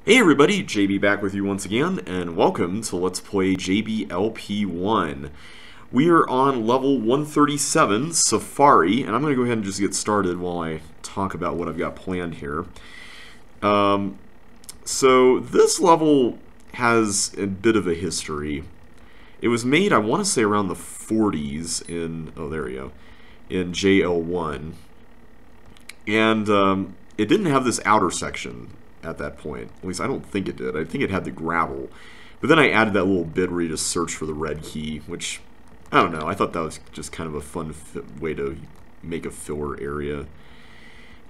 Hey everybody, JB back with you once again, and welcome to Let's Play JBLP1. We are on level 137, Safari, and I'm going to go ahead and just get started while I talk about what I've got planned here. So this level has a bit of a history. It was made, I want to say, around the 40s in, oh there we go, in JL1. And it didn't have this outer section at that point. At least I don't think it did. I think it had the gravel. But then I added that little bit where you just search for the red key, which, I don't know, I thought that was just kind of a fun way to make a filler area.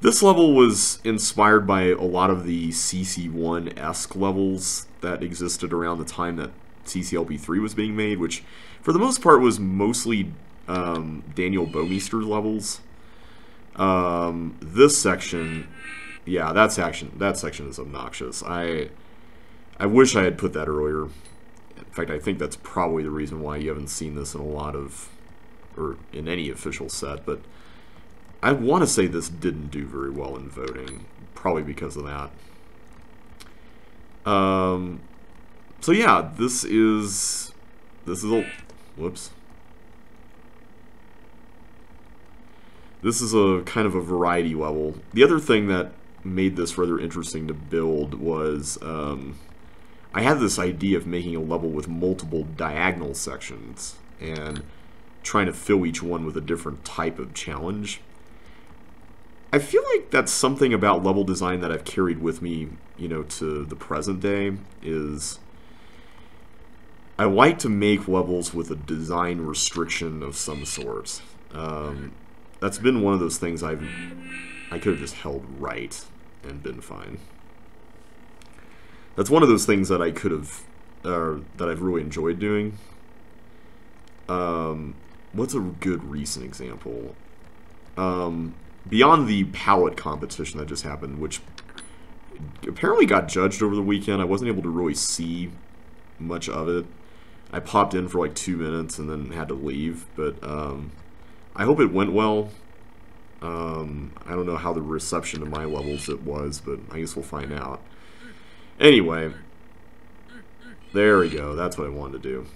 This level was inspired by a lot of the CC1-esque levels that existed around the time that CCLP3 was being made, which for the most part was mostly Daniel Bouwmeester levels. This section... yeah, that section is obnoxious. I wish I had put that earlier. In fact, I think that's probably the reason why you haven't seen this in a lot of, or in any official set, but I want to say this didn't do very well in voting, probably because of that. So yeah, this is a, whoops. This is a kind of a variety level. The other thing that made this rather interesting to build was I had this idea of making a level with multiple diagonal sections and trying to fill each one with a different type of challenge. I feel like that's something about level design that I've carried with me, you know, to the present day, is I like to make levels with a design restriction of some sort. That's been one of those things I could have just held right and been fine. That's one of those things that I could have, that I've really enjoyed doing. What's a good recent example? Beyond the palette competition that just happened, which apparently got judged over the weekend, I wasn't able to really see much of it. I popped in for like 2 minutes and then had to leave, but I hope it went well. I don't know how the reception to my levels it was, but I guess we'll find out. Anyway, there we go. That's what I wanted to do.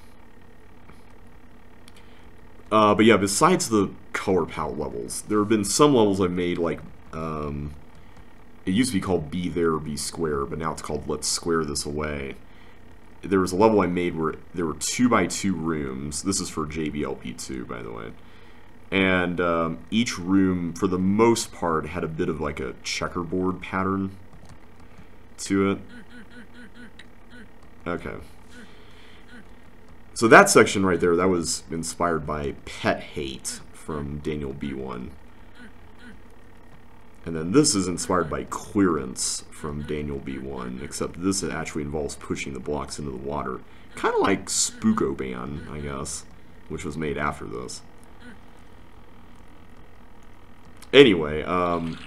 But yeah, besides the color palette levels, there have been some levels I've made, like, it used to be called Be There, Be Square, but now it's called Let's Square This Away. There was a level I made where there were 2x2 rooms. This is for JBLP2, by the way. And each room, for the most part, had a bit of like a checkerboard pattern to it. Okay. So that section right there, that was inspired by Pet Hate from Daniel B1. And then this is inspired by Clearance from Daniel B1, except this actually involves pushing the blocks into the water. Kind of like Spookoban, I guess, which was made after this. Anyway, can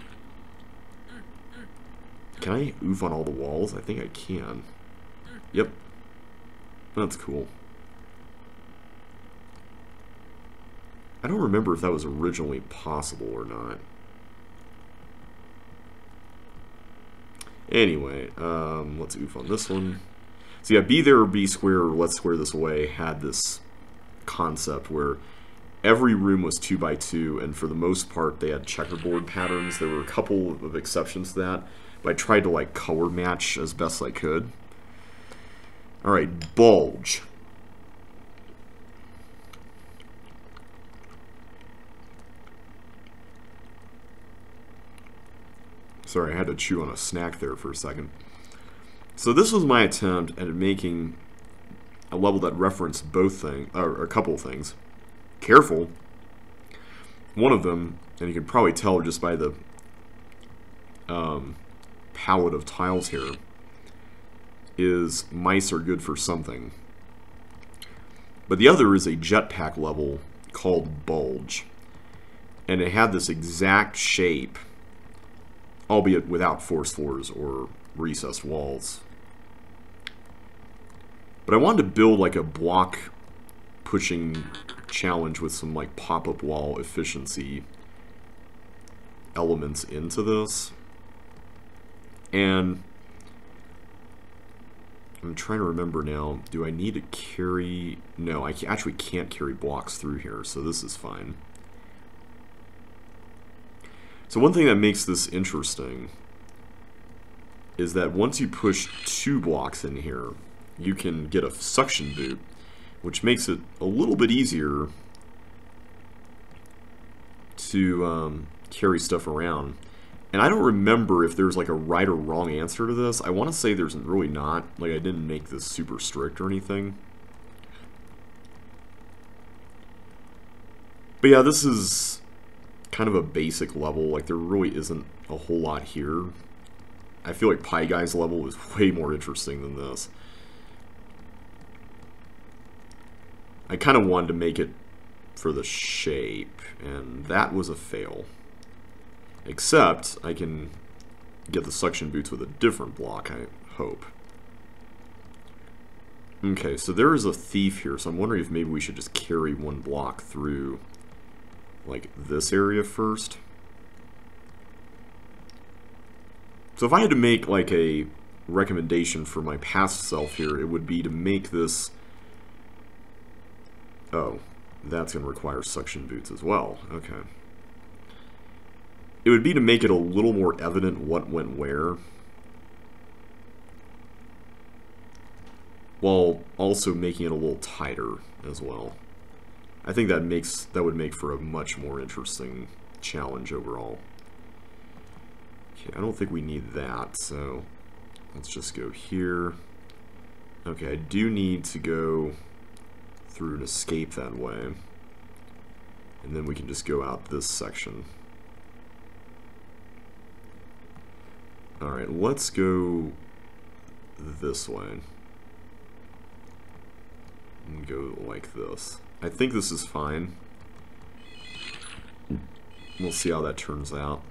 I oof on all the walls? I think I can. Yep. That's cool. I don't remember if that was originally possible or not. Anyway, let's oof on this one. So yeah, Be There or Be Square or Let's Square This Away had this concept where every room was 2x2, and for the most part they had checkerboard patterns. There were a couple of exceptions to that, but I tried to like color match as best I could. Alright, bulge. Sorry, I had to chew on a snack there for a second. So this was my attempt at making a level that referenced both things, or a couple of things. Careful. One of them, and you can probably tell just by the palette of tiles here, is mice are good for something. But the other is a jetpack level called Bulge. And it had this exact shape, albeit without forced floors or recessed walls. But I wanted to build like a block pushing challenge with some like pop-up wall efficiency elements into this. And I'm trying to remember now. Do I need to carry... No, I actually can't carry blocks through here, so this is fine. So one thing that makes this interesting is that once you push 2 blocks in here, you can get a suction boot, which makes it a little bit easier to carry stuff around. And I don't remember if there's like a right or wrong answer to this. I want to say there's really not. Like, I didn't make this super strict or anything. But yeah, this is kind of a basic level. Like, there really isn't a whole lot here. I feel like Pie Guy's level is way more interesting than this. I kind of wanted to make it for the shape, and that was a fail. Except, I can get the suction boots with a different block, I hope. Okay, so there is a thief here, so I'm wondering if maybe we should just carry 1 block through, like, this area first. So if I had to make, like, a recommendation for my past self here, it would be to make this... Oh, that's going to require suction boots as well. Okay. It would be to make it a little more evident what went where, while also making it a little tighter as well. I think that would make for a much more interesting challenge overall. Okay, I don't think we need that, so let's just go here. Okay, I do need to go through an escape that way, and then we can just go out this section. Alright, let's go this way. And go like this. I think this is fine. We'll see how that turns out.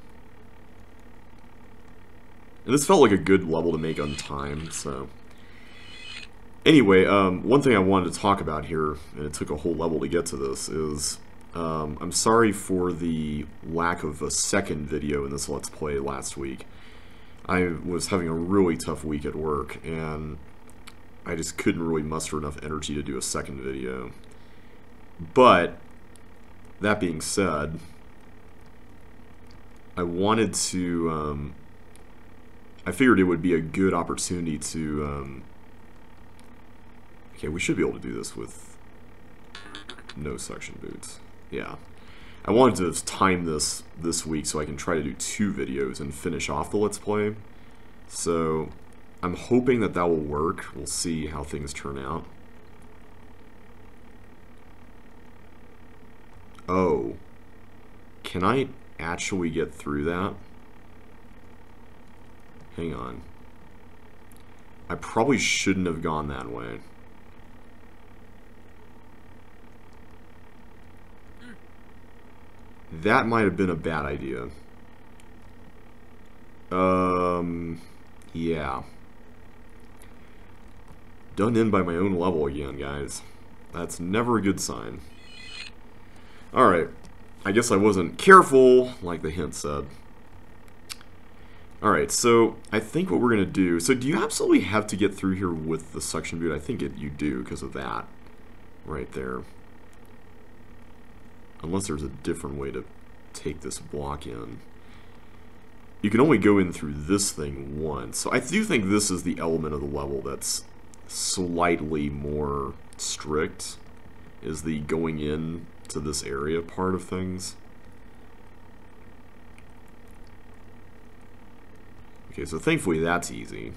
And this felt like a good level to make on time, so... Anyway, one thing I wanted to talk about here, and it took a whole level to get to this, is... I'm sorry for the lack of a second video in this Let's Play last week. I was having a really tough week at work, and I just couldn't really muster enough energy to do a second video. But, that being said, I wanted to, I figured it would be a good opportunity to, okay, we should be able to do this with no suction boots. Yeah. I wanted to time this week so I can try to do 2 videos and finish off the Let's Play. So, I'm hoping that will work. We'll see how things turn out. Oh. Can I actually get through that? Hang on. I probably shouldn't have gone that way. That might have been a bad idea. Yeah. Done in by my own level again, guys. That's never a good sign. Alright. I guess I wasn't careful, like the hint said. Alright, so I think what we're going to do... So do you absolutely have to get through here with the suction boot? I think you do because of that. Right there. Unless there's a different way to take this block in. You can only go in through this thing once. So I do think this is the element of the level that's slightly more strict, is the going in to this area part of things. Okay, so thankfully that's easy.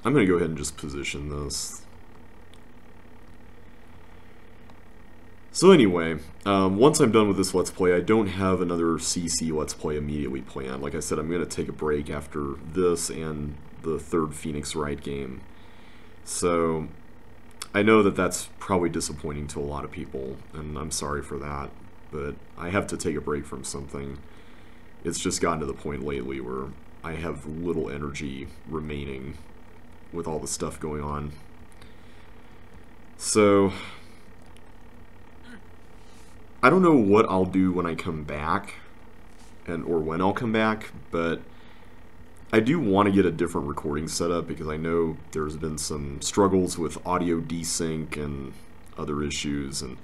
I'm going to go ahead and just position this. So anyway, once I'm done with this Let's Play, I don't have another CC Let's Play immediately planned. Like I said, I'm going to take a break after this and the 3rd Phoenix Wright game. So, I know that that's probably disappointing to a lot of people, and I'm sorry for that, but I have to take a break from something. It's just gotten to the point lately where I have little energy remaining with all the stuff going on. So... I don't know what I'll do when I come back, or when I'll come back, but I do want to get a different recording setup because I know there's been some struggles with audio desync and other issues, and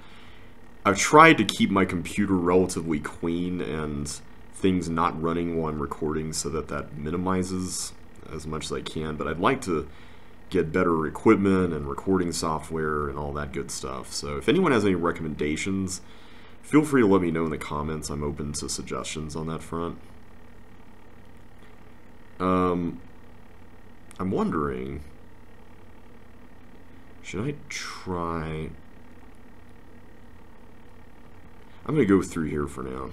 I've tried to keep my computer relatively clean and things not running while I'm recording so that minimizes as much as I can, but I'd like to get better equipment and recording software and all that good stuff. So if anyone has any recommendations, feel free to let me know in the comments. I'm open to suggestions on that front. I'm wondering, should I try... I'm going to go through here for now.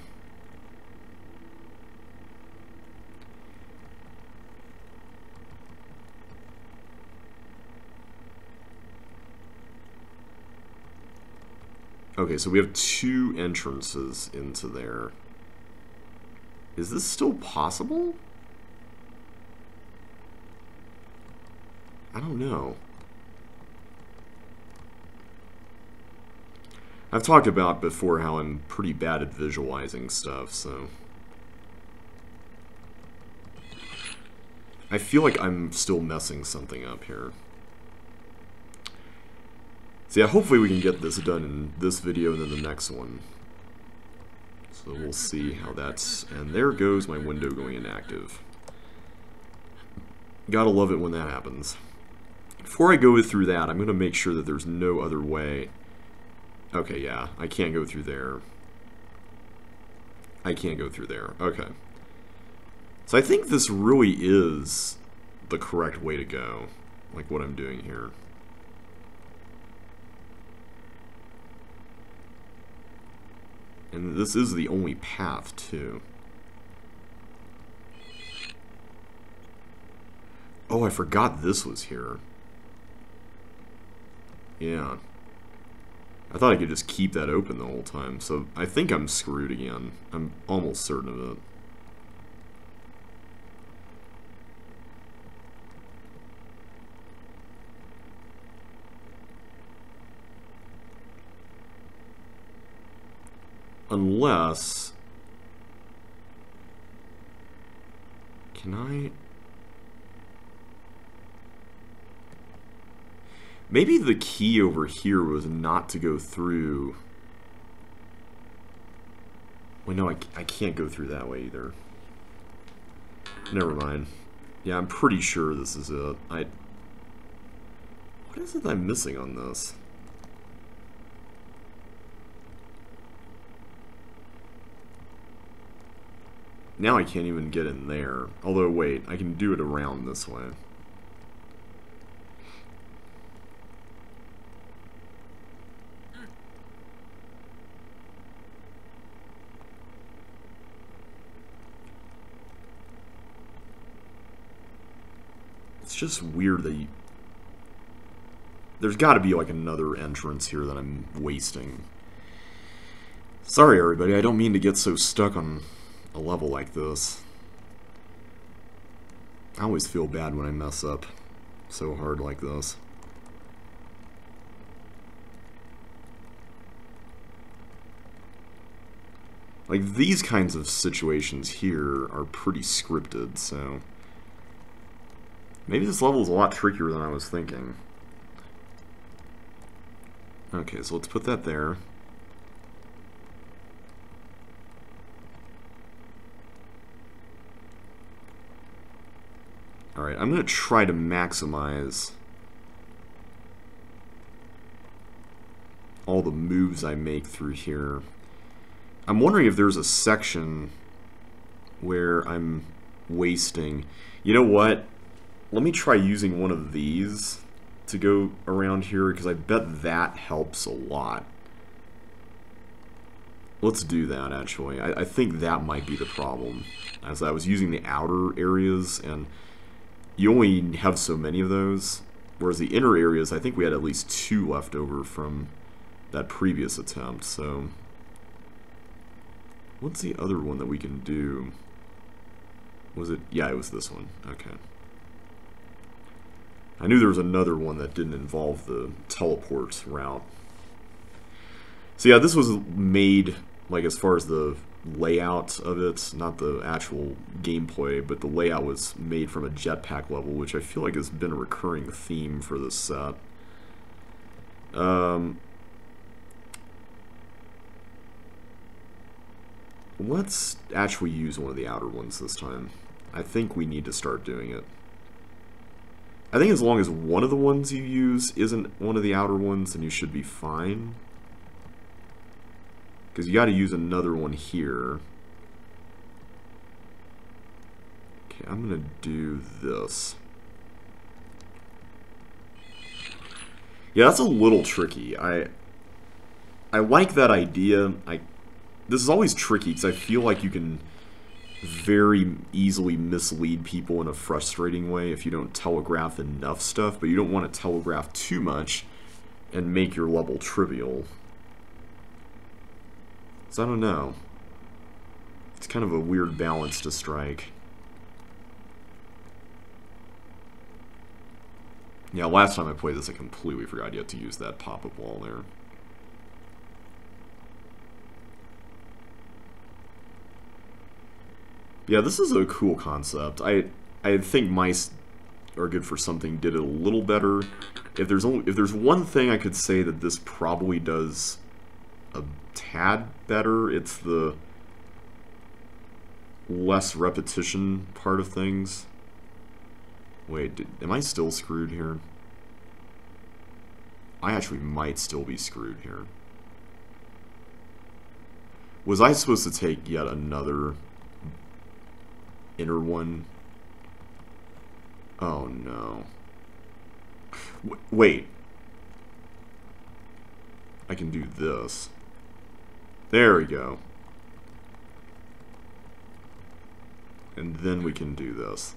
Okay, so we have 2 entrances into there. Is this still possible? I don't know. I've talked about before how I'm pretty bad at visualizing stuff, so... I feel like I'm still messing something up here. So yeah, hopefully we can get this done in this video and then the next one. So we'll see how that's... And there goes my window going inactive. Gotta love it when that happens. Before I go through that, I'm going to make sure that there's no other way. Okay, yeah, I can't go through there. I can't go through there. Okay. So I think this really is the correct way to go, like what I'm doing here. And this is the only path, too. Oh, I forgot this was here. Yeah. I thought I could just keep that open the whole time, so I think I'm screwed again. I'm almost certain of it. Unless... Can I... Maybe the key over here was not to go through... Well, no, I can't go through that way either. Never mind. Yeah, I'm pretty sure this is it. What is it I'm missing on this? Now I can't even get in there. Although, wait, I can do it around this way. It's just weird that there's got to be like another entrance here that I'm wasting. Sorry everybody, I don't mean to get so stuck on a level like this. I always feel bad when I mess up so hard like this. Like, these kinds of situations here are pretty scripted, so... Maybe this level is a lot trickier than I was thinking. Okay, so let's put that there. Alright, I'm going to try to maximize all the moves I make through here. I'm wondering if there's a section where I'm wasting... You know what? Let me try using one of these to go around here, because I bet that helps a lot. Let's do that, actually. I think that might be the problem, as I was using the outer areas, and you only have so many of those, whereas the inner areas, I think we had at least 2 left over from that previous attempt, so... What's the other one that we can do? Was it? Yeah, it was this one. Okay. I knew there was another one that didn't involve the teleport route. So yeah, this was made, like, as far as the layout of it, not the actual gameplay, but the layout was made from a jetpack level, which I feel like has been a recurring theme for this set. Let's actually use one of the outer ones this time. I think we need to start doing it. I think as long as one of the ones you use isn't one of the outer ones, then you should be fine. Because you got to use another one here. Okay, I'm going to do this. Yeah, that's a little tricky. I like that idea. This is always tricky because I feel like you can very easily mislead people in a frustrating way if you don't telegraph enough stuff, but you don't want to telegraph too much and make your level trivial. So I don't know. It's kind of a weird balance to strike. Yeah, last time I played this I completely forgot you had to use that pop-up wall there. Yeah, this is a cool concept. I think mice are good for something did it a little better. If there's one thing I could say that this probably does a tad better, it's the less repetition part of things. Wait, am I still screwed here? I actually might still be screwed here. Was I supposed to take yet another inner one? Oh no. Wait. I can do this. There we go. And then we can do this.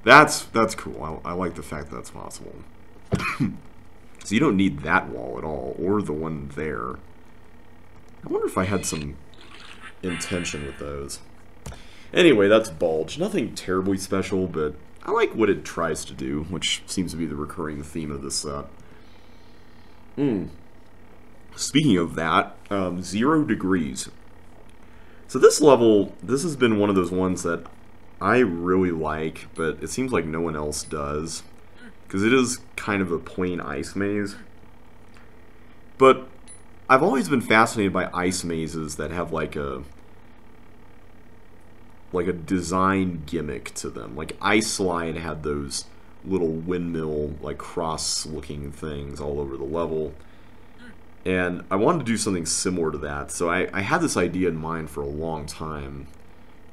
That's cool. I like the fact that that's possible. So you don't need that wall at all, or the one there. I wonder if I had some intention with those. Anyway, that's Bulge. Nothing terribly special, but I like what it tries to do, which seems to be the recurring theme of this set. Speaking of that, 0 degrees. So this level, this has been one of those ones that I really like, but it seems like no one else does. Because it is kind of a plain ice maze. But I've always been fascinated by ice mazes that have like a design gimmick to them. Like Ice Slide had those little windmill, like cross-looking things all over the level. And I wanted to do something similar to that, so I had this idea in mind for a long time,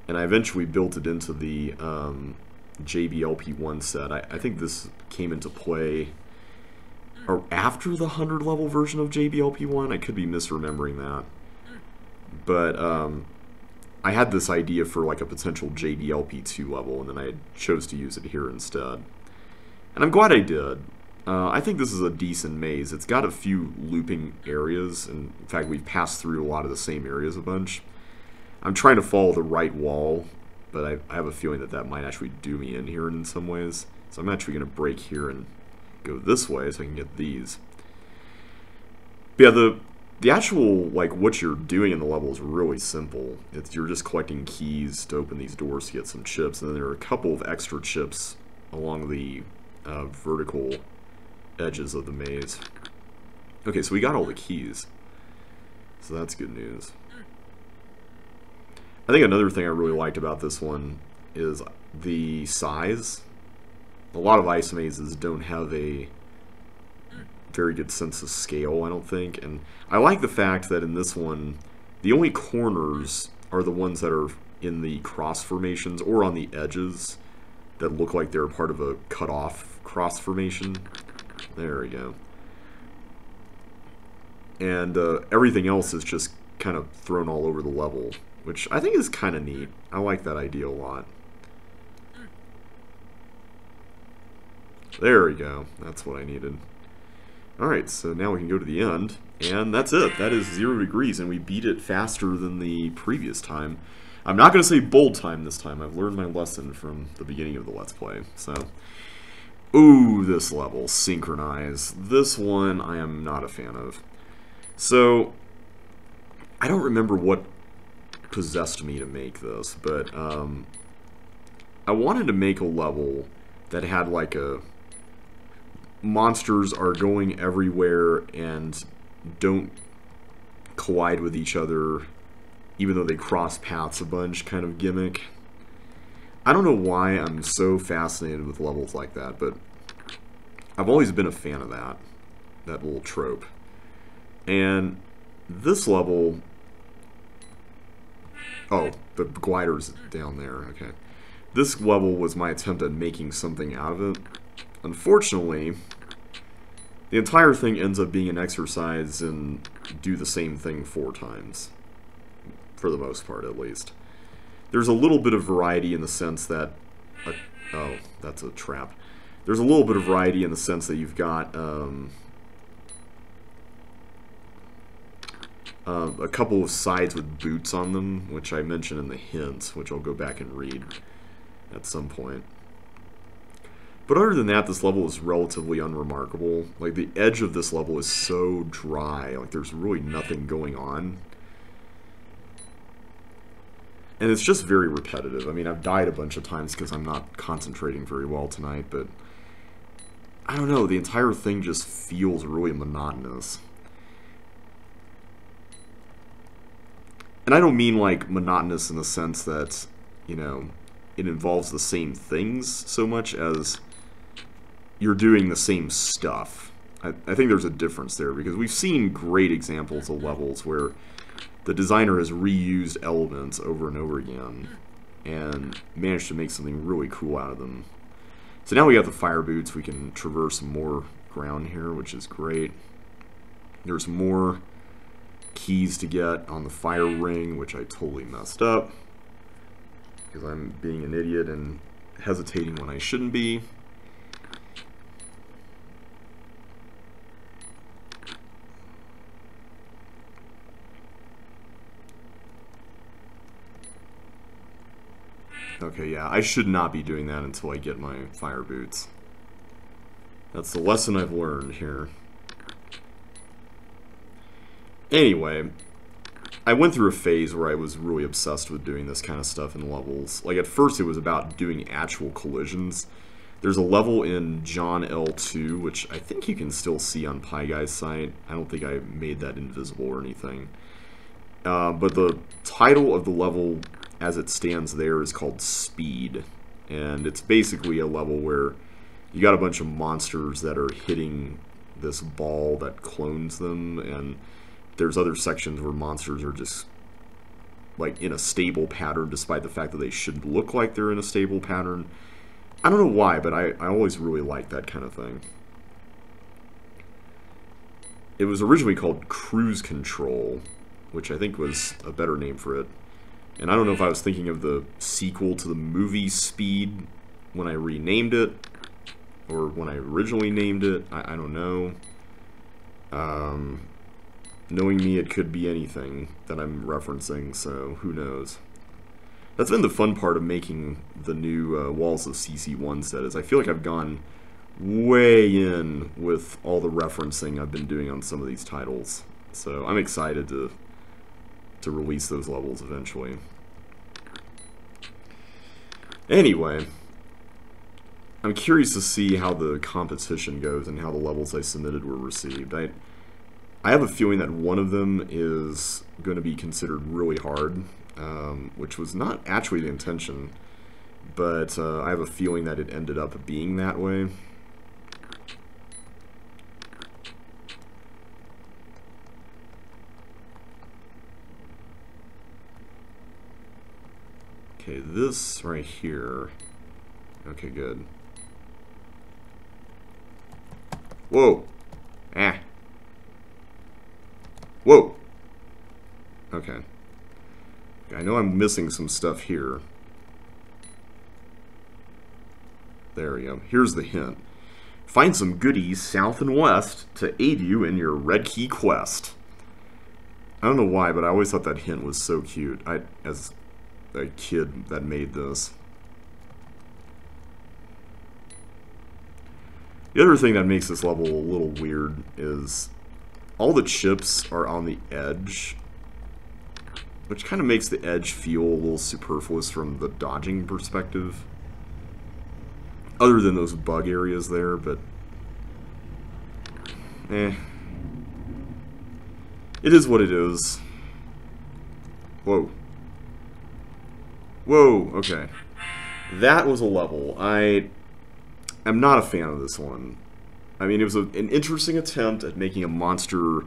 and I eventually built it into the JBLP1 set. I think this came into play or after the 100 level version of JBLP1. I could be misremembering that. But I had this idea for like a potential JBLP2 level, and then I chose to use it here instead. And I'm glad I did. I think this is a decent maze. It's got a few looping areas, and in fact we've passed through a lot of the same areas a bunch. I'm trying to follow the right wall, but I have a feeling that that might actually do me in here in some ways. So I'm actually going to break here and go this way so I can get these. But yeah, the actual, like, what you're doing in the level is really simple. You're just collecting keys to open these doors to get some chips, and then there are a couple of extra chips along the vertical edges of the maze. Okay, so we got all the keys. So that's good news. I think another thing I really liked about this one is the size. A lot of ice mazes don't have a very good sense of scale, I don't think. And I like the fact that in this one, the only corners are the ones that are in the cross formations or on the edges that look like they're part of a cut-off cross formation. There we go. And everything else is just kind of thrown all over the level, which I think is kind of neat. I like that idea a lot. There we go. That's what I needed. Alright, so now we can go to the end, and that's it. That is 0 degrees, and we beat it faster than the previous time. I'm not going to say bold time this time. I've learned my lesson from the beginning of the Let's Play. So, ooh, this level, Synchronize. This one I am not a fan of. So, I don't remember what possessed me to make this, but I wanted to make a level that had like a monsters are going everywhere and don't collide with each other even though they cross paths a bunch kind of gimmick. I don't know why I'm so fascinated with levels like that, but I've always been a fan of that little trope. And this level... Oh, the glider's down there, okay. This level was my attempt at making something out of it. Unfortunately, the entire thing ends up being an exercise in do the same thing 4 times. For the most part, at least. There's a little bit of variety in the sense that... oh, that's a trap. There's a little bit of variety in the sense that you've got a couple of sides with boots on them, which I mentioned in the hints, which I'll go back and read at some point. But other than that, this level is relatively unremarkable. Like, the edge of this level is so dry, like there's really nothing going on. And it's just very repetitive. I mean, I've died a bunch of times because I'm not concentrating very well tonight, but I don't know, the entire thing just feels really monotonous. And I don't mean, like, monotonous in the sense that, you know, it involves the same things so much as you're doing the same stuff. I think there's a difference there, because we've seen great examples of levels where the designer has reused elements over and over again and managed to make something really cool out of them. So now we got the fire boots, we can traverse more ground here, which is great. There's more keys to get on the fire ring, which I totally messed up because I'm being an idiot and hesitating when I shouldn't be. Okay, yeah, I should not be doing that until I get my fire boots. That's the lesson I've learned here. Anyway, I went through a phase where I was really obsessed with doing this kind of stuff in levels. Like, at first it was about doing actual collisions. There's a level in John L2, which I think you can still see on PieGuy's site. I don't think I made that invisible or anything. But the title of the level as it stands there is called Speed. And it's basically a level where you got a bunch of monsters that are hitting this ball that clones them, and there's other sections where monsters are just like in a stable pattern despite the fact that they should look like they're in a stable pattern. I don't know why, but I always really like that kind of thing. It was originally called Cruise Control, which I think was a better name for it. And I don't know if I was thinking of the sequel to the movie Speed when I renamed it, or when I originally named it. I don't know. Knowing me, it could be anything that I'm referencing, so who knows. That's been the fun part of making the new Walls of CC1 set, is I feel like I've gone way in with all the referencing I've been doing on some of these titles. So I'm excited to release those levels eventually. Anyway, I'm curious to see how the competition goes and how the levels I submitted were received. I have a feeling that one of them is going to be considered really hard, which was not actually the intention, but I have a feeling that it ended up being that way. Okay, this right here. Okay, good. Whoa! Ah! Whoa! Okay. I know I'm missing some stuff here. There we go. Here's the hint. Find some goodies south and west to aid you in your Red Key quest. I don't know why, but I always thought that hint was so cute. As a kid that made this. The other thing that makes this level a little weird is all the chips are on the edge, which kind of makes the edge feel a little superfluous from the dodging perspective. Other than those bug areas there, but... It is what it is. Whoa. Whoa, okay. That was a level. I am not a fan of this one. I mean, it was an interesting attempt at making a monster,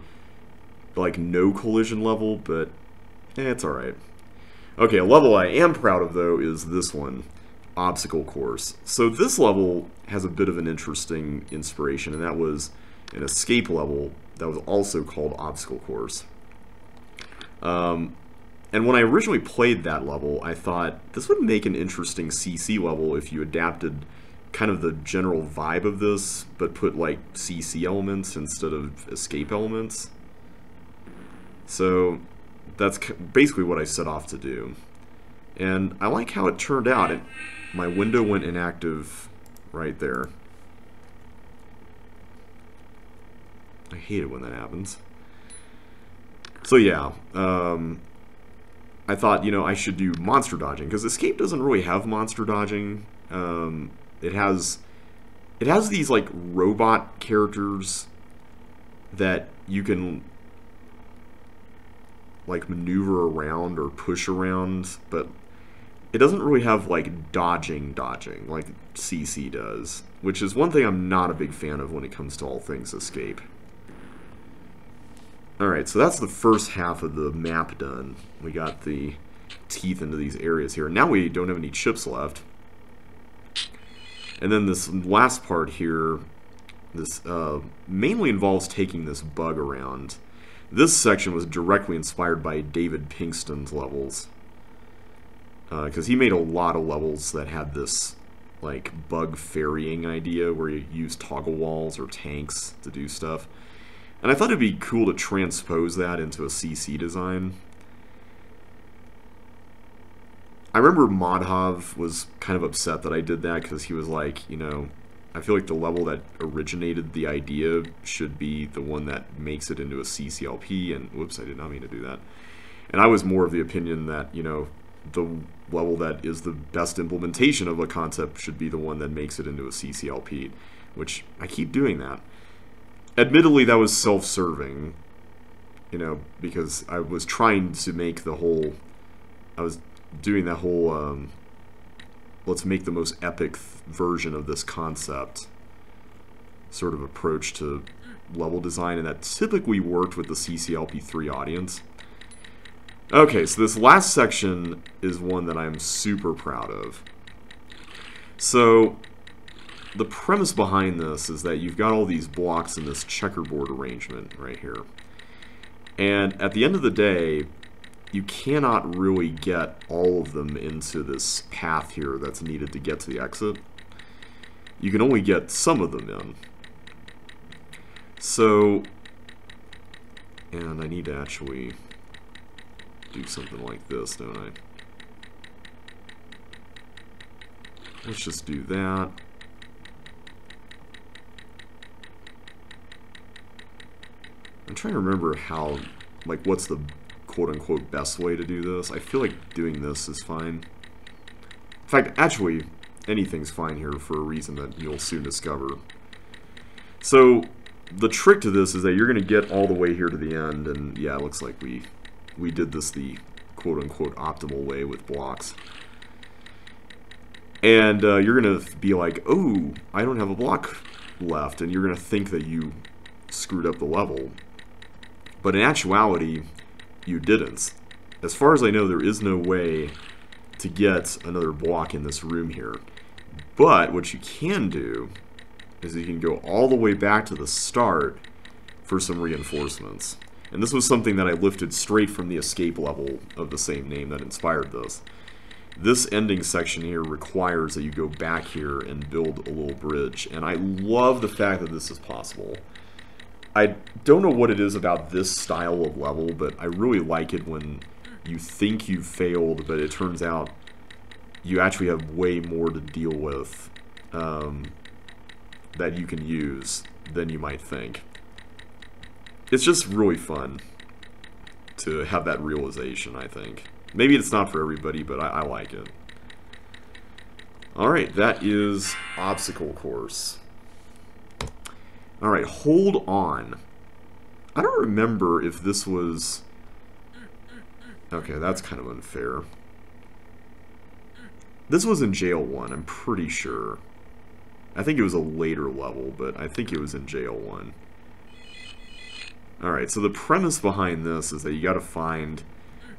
like, no collision level, but it's alright. Okay, a level I am proud of, though, is this one, Obstacle Course. So this level has a bit of an interesting inspiration, and that was an escape level that was also called Obstacle Course. And when I originally played that level, I thought this would make an interesting CC level if you adapted kind of the general vibe of this, but put like CC elements instead of escape elements. So that's basically what I set off to do. And I like how it turned out. My window went inactive right there. I hate it when that happens. So yeah, I thought, you know, I should do monster dodging, because escape doesn't really have monster dodging. It has these like robot characters that you can like maneuver around or push around, but it doesn't really have like dodging like CC does, which is one thing I'm not a big fan of when it comes to all things escape. Alright, so that's the first half of the map done. We got the teeth into these areas here. Now we don't have any chips left. And then this last part here, this mainly involves taking this bug around. This section was directly inspired by David Pinkston's levels. Because he made a lot of levels that had this like bug ferrying idea where you use toggle walls or tanks to do stuff. And I thought it'd be cool to transpose that into a CC design. I remember Modhav was kind of upset that I did that because he was like, you know, I feel like the level that originated the idea should be the one that makes it into a CCLP, and whoops, I did not mean to do that. And I was more of the opinion that, you know, the level that is the best implementation of a concept should be the one that makes it into a CCLP, which I keep doing that. Admittedly, that was self-serving, you know, because I was trying to make the whole, I was doing that whole, let's make the most epic version of this concept sort of approach to level design, and that typically worked with the CCLP3 audience. Okay, so this last section is one that I'm super proud of. So the premise behind this is that you've got all these blocks in this checkerboard arrangement right here. And at the end of the day, you cannot really get all of them into this path here that's needed to get to the exit. You can only get some of them in. So, and I need to actually do something like this, don't I? Let's just do that. I'm trying to remember how, like, what's the quote-unquote best way to do this. I feel like doing this is fine. In fact, actually, anything's fine here for a reason that you'll soon discover. So, the trick to this is that you're going to get all the way here to the end, and yeah, it looks like we did this the quote-unquote optimal way with blocks. And you're going to be like, oh, I don't have a block left, and you're going to think that you screwed up the level. But in actuality, you didn't. As far as I know, there is no way to get another block in this room here. But what you can do is you can go all the way back to the start for some reinforcements. And this was something that I lifted straight from the escape level of the same name that inspired this. This ending section here requires that you go back here and build a little bridge. And I love the fact that this is possible. I don't know what it is about this style of level, but I really like it when you think you've failed, but it turns out you actually have way more to deal with that you can use than you might think. It's just really fun to have that realization, I think. Maybe it's not for everybody, but I like it. Alright, that is obstacle course. Alright, hold on. I don't remember if this was... Okay, that's kind of unfair. This was in JL1, I'm pretty sure. I think it was a later level, but I think it was in JL1. Alright, so the premise behind this is that you gotta find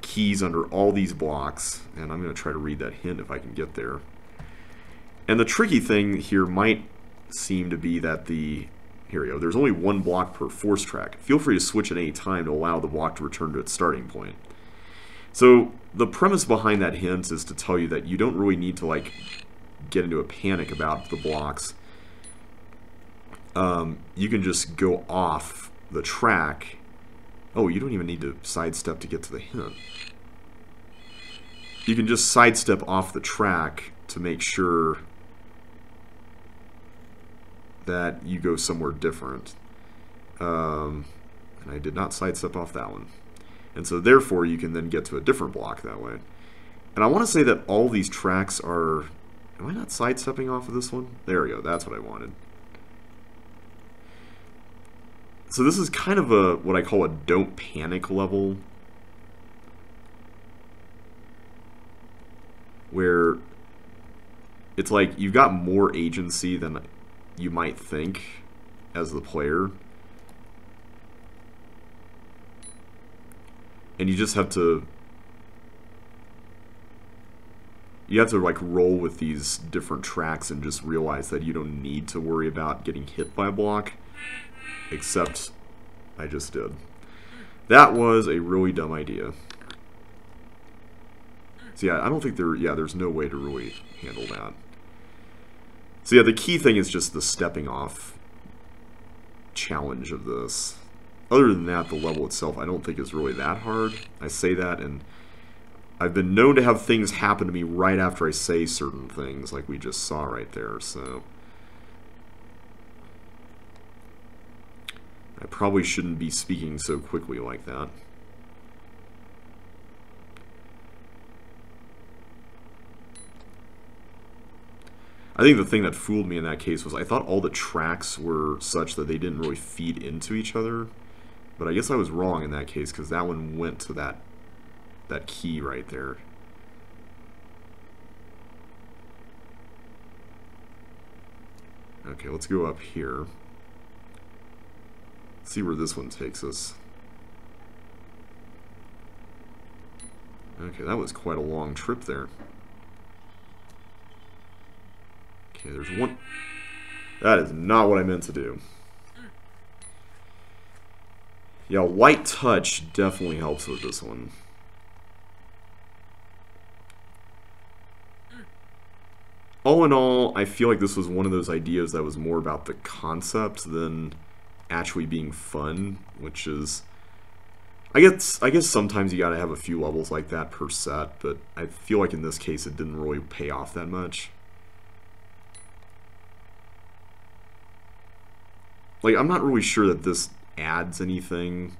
keys under all these blocks, and I'm gonna try to read that hint if I can get there. And the tricky thing here might seem to be that the... Here we go. There's only one block per force track. Feel free to switch at any time to allow the block to return to its starting point. So the premise behind that hint is to tell you that you don't really need to like get into a panic about the blocks. You can just go off the track. Oh, you don't even need to sidestep to get to the hint. You can just sidestep off the track to make sure that you go somewhere different. And I did not sidestep off that one. And so therefore you can then get to a different block that way. And I want to say that all these tracks are... Am I not sidestepping off of this one? There we go, that's what I wanted. So this is kind of a what I call a don't panic level, where it's like you've got more agency than you might think as the player, and you just have to like roll with these different tracks and just realize that you don't need to worry about getting hit by a block, except I just did. That was a really dumb idea. So yeah, I don't think there's no way to really handle that. So yeah, the key thing is just the stepping off challenge of this. Other than that, the level itself I don't think is really that hard. I say that, and I've been known to have things happen to me right after I say certain things, like we just saw right there, so... I probably shouldn't be speaking so quickly like that. I think the thing that fooled me in that case was I thought all the tracks were such that they didn't really feed into each other. But I guess I was wrong in that case, because that one went to that key right there. Okay, let's go up here. See where this one takes us. Okay, that was quite a long trip there. Okay, there's one... That is not what I meant to do. Yeah, light touch definitely helps with this one. All in all, I feel like this was one of those ideas that was more about the concept than actually being fun, which is... I guess sometimes you gotta have a few levels like that per set, but I feel like in this case it didn't really pay off that much. Like, I'm not really sure that this adds anything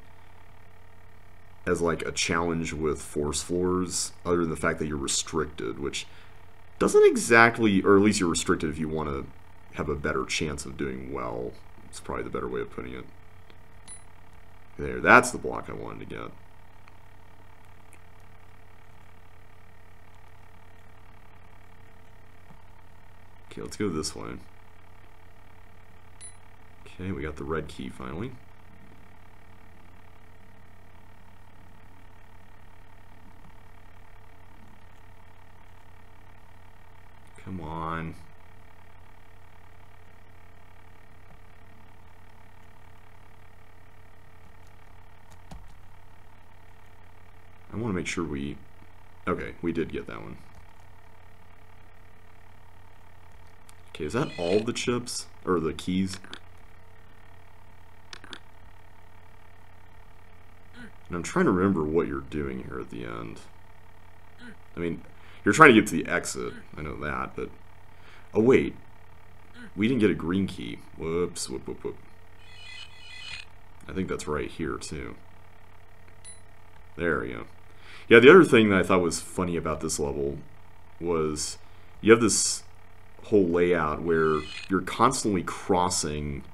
as like a challenge with force floors, other than the fact that you're restricted, which doesn't exactly, or at least you're restricted if you want to have a better chance of doing well. It's probably the better way of putting it. There, that's the block I wanted to get. Okay, let's go this way. Okay, we got the red key finally. Come on. I want to make sure we... Okay, we did get that one. Okay, is that all the chips? Or the keys? And I'm trying to remember what you're doing here at the end. I mean, you're trying to get to the exit. I know that, but... Oh, wait. We didn't get a green key. Whoops, whoop, whoop, whoop. I think that's right here, too. There we go. Yeah, the other thing that I thought was funny about this level was you have this whole layout where you're constantly crossing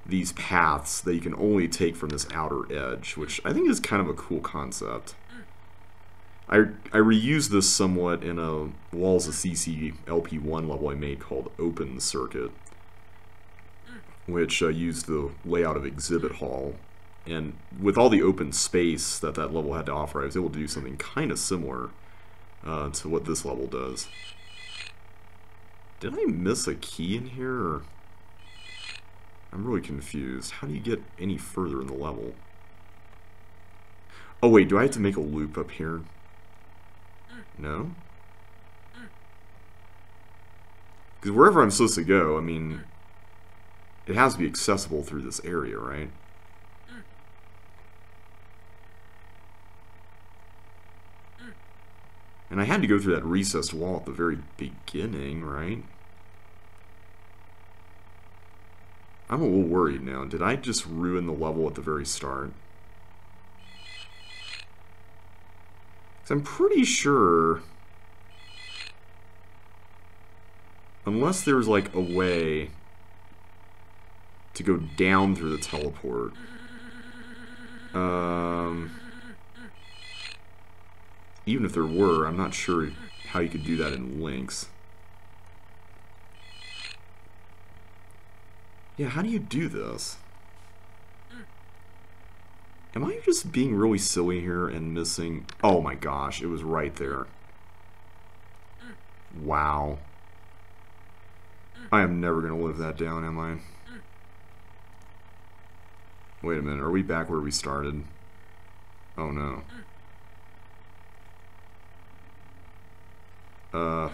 these paths that you can only take from this outer edge, which I think is kind of a cool concept. I reused this somewhat in a Walls of CCLP1 level I made called Open Circuit, which used the layout of Exhibit Hall. And with all the open space that that level had to offer, I was able to do something kind of similar to what this level does. Did I miss a key in here? Or? I'm really confused. How do you get any further in the level? Oh wait, do I have to make a loop up here? No? Because wherever I'm supposed to go, I mean, it has to be accessible through this area, right? And I had to go through that recessed wall at the very beginning, right? I'm a little worried now. Did I just ruin the level at the very start? Because I'm pretty sure, unless there's like a way to go down through the teleport, even if there were, I'm not sure how you could do that in links. Yeah, how do you do this? Am I just being really silly here and missing... Oh my gosh, it was right there. Wow. I am never going to live that down, am I? Wait a minute, are we back where we started? Oh no.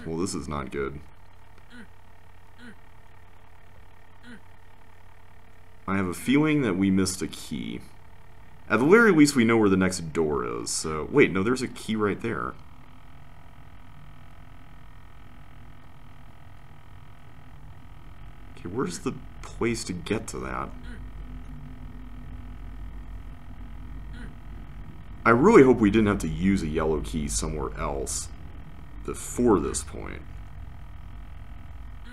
Well this is not good. I have a feeling that we missed a key. At the very least, we know where the next door is. So, wait, no, there's a key right there. Okay, where's the place to get to that? I really hope we didn't have to use a yellow key somewhere else before this point.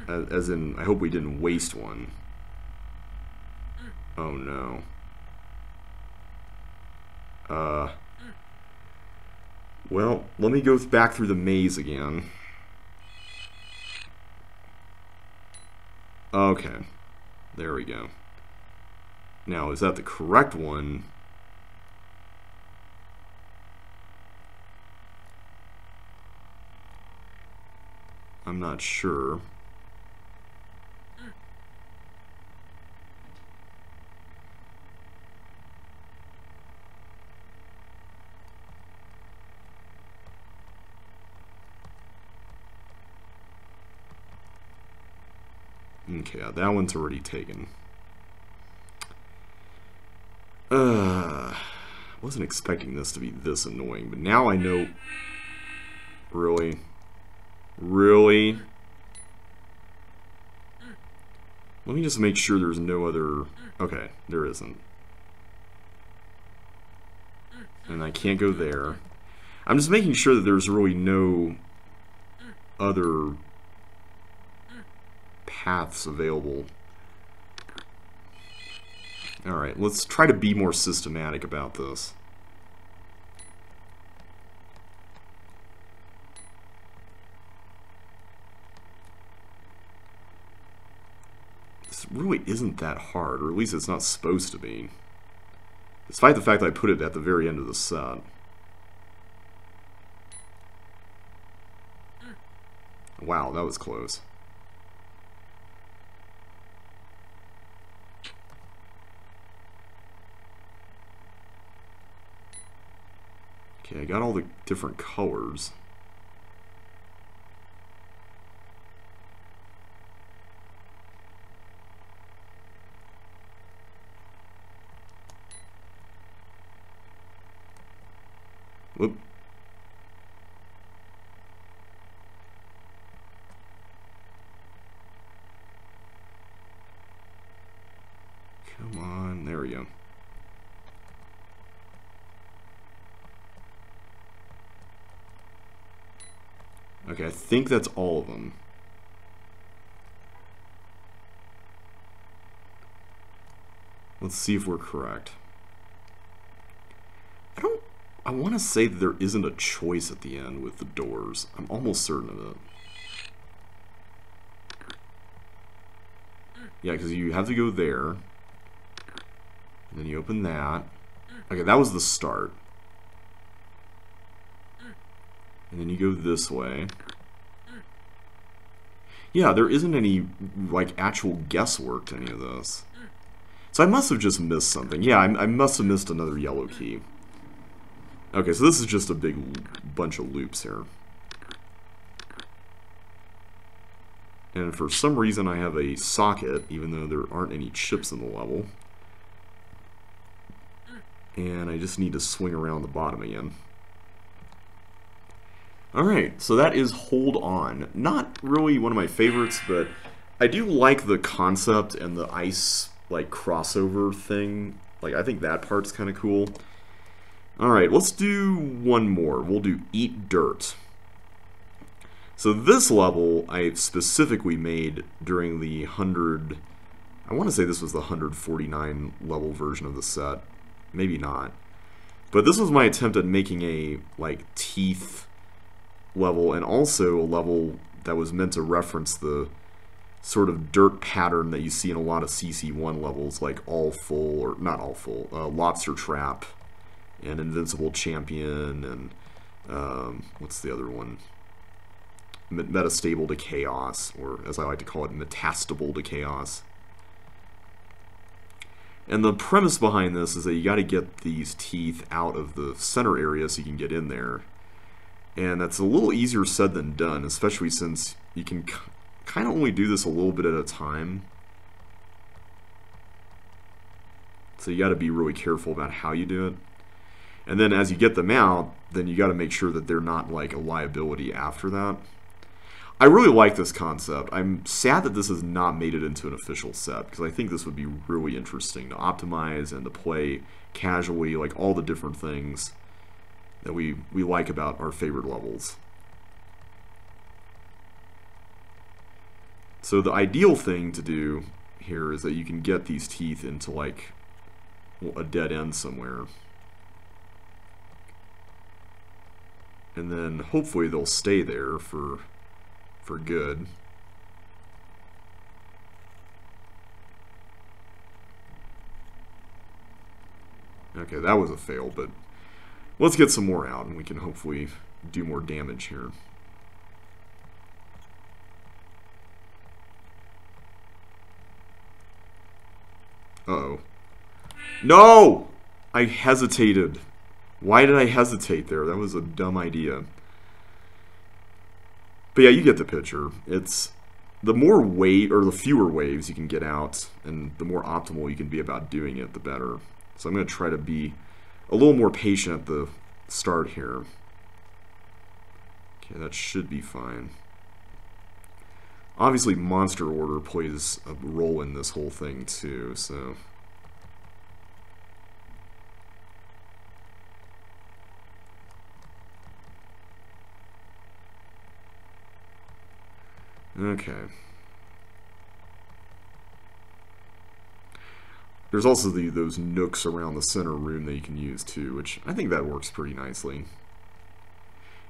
As in, I hope we didn't waste one. Oh no. Well, let me go back through the maze again. Okay. There we go. Now, is that the correct one? I'm not sure. Okay, that one's already taken. Wasn't expecting this to be this annoying, but now I know... Really? Really? Let me just make sure there's no other... Okay, there isn't. And I can't go there. I'm just making sure that there's really no other paths available. Alright, let's try to be more systematic about this. This really isn't that hard, or at least it's not supposed to be. Despite the fact that I put it at the very end of the set. Wow, that was close. Okay, I got all the different colors. Whoop. Come on, there we go. Okay, I think that's all of them. Let's see if we're correct. I want to say that there isn't a choice at the end with the doors. I'm almost certain of it. Yeah, because you have to go there. And then you open that. Okay, that was the start. And then you go this way. Yeah, there isn't any, like, actual guesswork to any of this. So I must have just missed something. Yeah, I must have missed another yellow key. Okay, so this is just a big bunch of loops here. And for some reason I have a socket, even though there aren't any chips in the level. And I just need to swing around the bottom again. Alright, so that is Hold On. Not really one of my favorites, but I do like the concept and the ice, like, crossover thing. Like, I think that part's kind of cool. Alright, let's do one more. We'll do Eat Dirt. So this level I specifically made during the 100... I want to say this was the 149 level version of the set. Maybe not. But this was my attempt at making a, like, teeth level, and also a level that was meant to reference the sort of dirt pattern that you see in a lot of CC1 levels, like All Full, or not All Full, Lobster Trap, and Invincible Champion, and what's the other one? Metastable to Chaos, or as I like to call it, Metastable to Chaos. And the premise behind this is that you got to get these teeth out of the center area so you can get in there. And that's a little easier said than done, especially since you can kind of only do this a little bit at a time. So you got to be really careful about how you do it. And then as you get them out, then you got to make sure that they're not like a liability after that. I really like this concept. I'm sad that this has not made it into an official set, because I think this would be really interesting to optimize and to play casually, like all the different things that we like about our favorite levels. So the ideal thing to do here is that you can get these teeth into like a dead end somewhere. And then hopefully they'll stay there for good. Okay, that was a fail, but let's get some more out and we can hopefully do more damage here. Uh-oh. No! I hesitated. Why did I hesitate there? That was a dumb idea. But yeah, you get the picture. It's the more wave, or the fewer waves you can get out, and the more optimal you can be about doing it, the better. So I'm going to try to be a little more patient at the start here. Okay, that should be fine. Obviously, monster order plays a role in this whole thing too, so... Okay. There's also those nooks around the center room that you can use too, which I think that works pretty nicely.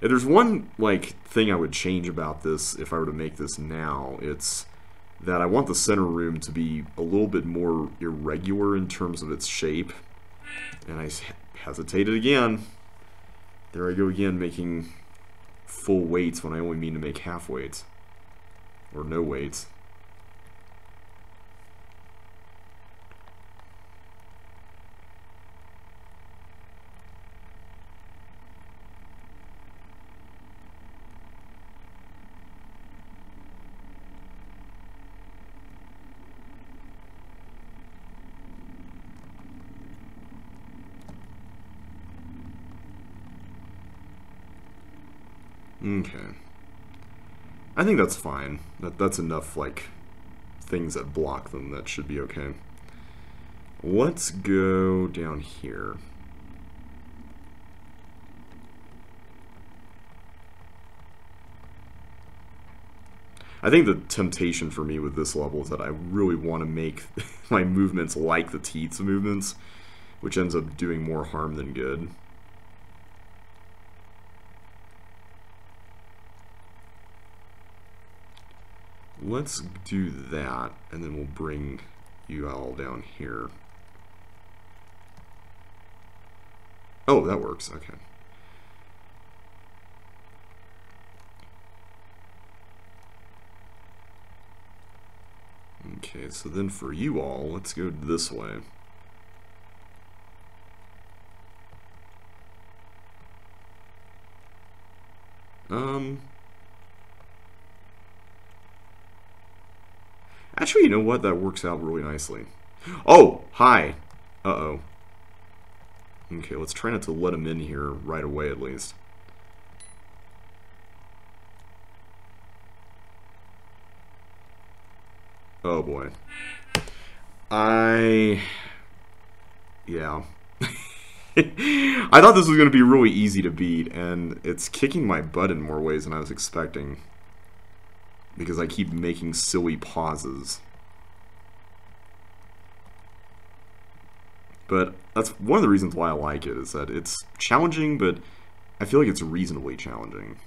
If there's one thing I would change about this if I were to make this now, it's that I want the center room to be a little bit more irregular in terms of its shape. And I hesitated again. There I go again, making full weights when I only mean to make half weights. Or no weights. Okay. I think that's fine. That's enough, things that block them. That should be okay. Let's go down here. I think the temptation for me with this level is that I really want to make my movements like the teeth's movements, which ends up doing more harm than good. Let's do that, and then we'll bring you all down here. Oh, that works. Okay. Okay, so then for you all, let's go this way. Actually, you know what? That works out really nicely. Oh, hi. Uh-oh. Okay, let's try not to let him in here right away, at least. Oh, boy. Yeah. I thought this was going to be really easy to beat, and it's kicking my butt in more ways than I was expecting. Because I keep making silly pauses. But that's one of the reasons why I like it, is that it's challenging, but I feel like it's reasonably challenging.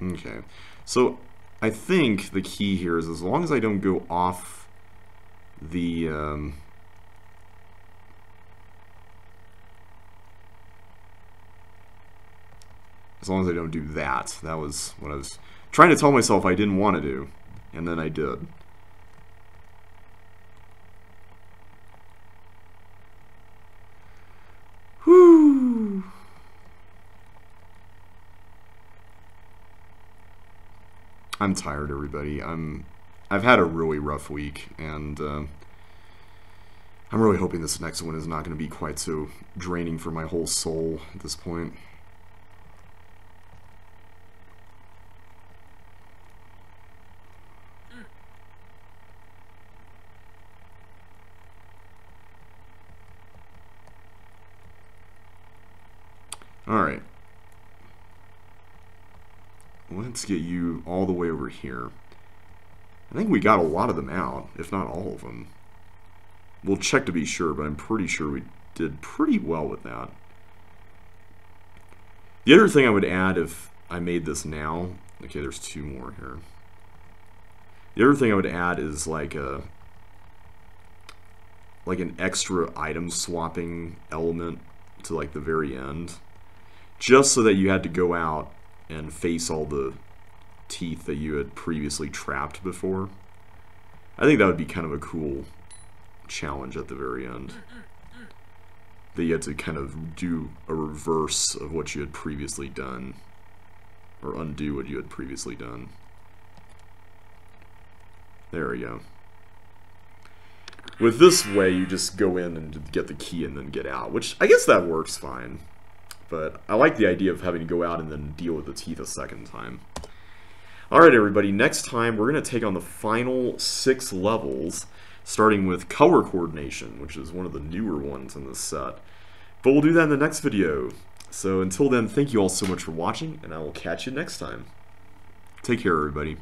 Okay, so I think the key here is as long as I don't go off the as long as I don't do that. That was what I was trying to tell myself I didn't want to do, and then I did. Whew. I'm tired, everybody. I've had a really rough week, and I'm really hoping this next one is not going to be quite so draining for my whole soul at this point. Alright. Let's get you all the way over here. I think we got a lot of them out, if not all of them. We'll check to be sure, but I'm pretty sure we did pretty well with that. The other thing I would add if I made this now... Okay, there's two more here. The other thing I would add is like an extra item swapping element to like the very end. Just so that you had to go out and face all the teeth that you had previously trapped before. I think that would be kind of a cool challenge at the very end. That you had to kind of do a reverse of what you had previously done. Or undo what you had previously done. There we go. With this way, you just go in and get the key and then get out. Which, I guess that works fine. But I like the idea of having to go out and then deal with the teeth a second time. Alright everybody, next time we're going to take on the final 6 levels, starting with color coordination, which is one of the newer ones in this set. But we'll do that in the next video. So until then, thank you all so much for watching, and I will catch you next time. Take care everybody.